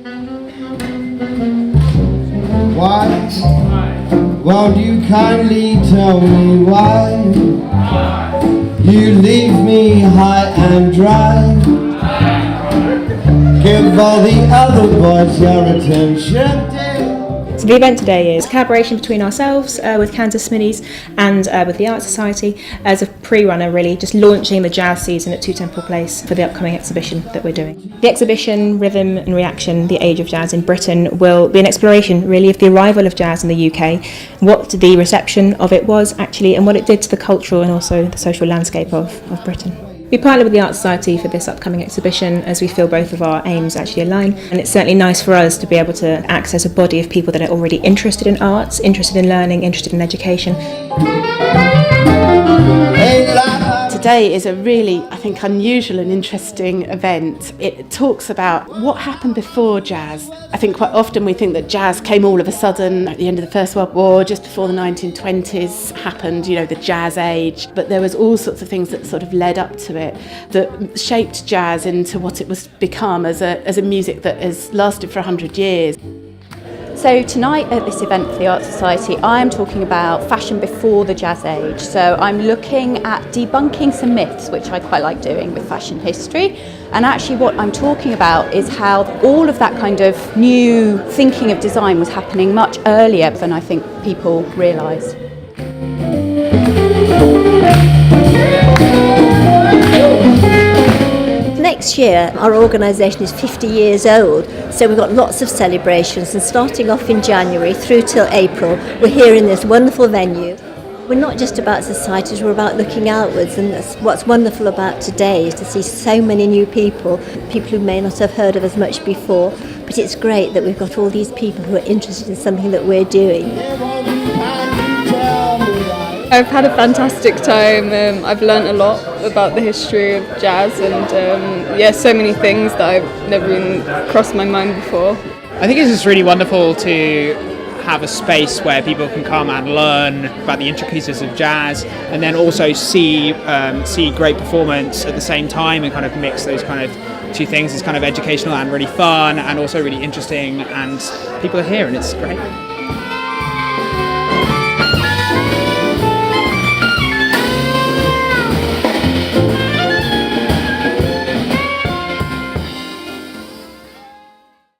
Why? Won't you kindly tell me why? You leave me high and dry. Give all the other boys your attention. So the event today is a collaboration between ourselves with Kansas Smitty's and with the Art Society as a pre-runner, really, just launching the jazz season at Two Temple Place for the upcoming exhibition that we're doing. The exhibition, Rhythm and Reaction, The Age of Jazz in Britain, will be an exploration really of the arrival of jazz in the UK, what the reception of it was actually, and what it did to the cultural and also the social landscape of Britain. We partnered with the Art Society for this upcoming exhibition as we feel both of our aims actually align, and it's certainly nice for us to be able to access a body of people that are already interested in arts, interested in learning, interested in education. Today is a really, I think, unusual and interesting event. It talks about what happened before jazz. I think quite often we think that jazz came all of a sudden at the end of the First World War, just before the 1920s happened, you know, the jazz age. But there was all sorts of things that sort of led up to it that shaped jazz into what it was become as a music that has lasted for 100 years. So tonight at this event for the Art Society, I am talking about fashion before the jazz age. So I'm looking at debunking some myths, which I quite like doing with fashion history. And actually what I'm talking about is how all of that kind of new thinking of design was happening much earlier than I think people realise. Next year our organisation is 50 years old, so we've got lots of celebrations, and starting off in January through till April we're here in this wonderful venue. We're not just about societies, we're about looking outwards, and that's what's wonderful about today is to see so many new people who may not have heard of us much before, but it's great that we've got all these people who are interested in something that we're doing. I've had a fantastic time. I've learnt a lot about the history of jazz and so many things that I've never even crossed my mind before. I think it's just really wonderful to have a space where people can come and learn about the intricacies of jazz, and then also see great performance at the same time and kind of mix those kind of two things. It's kind of educational and really fun and also really interesting, and people are here and it's great.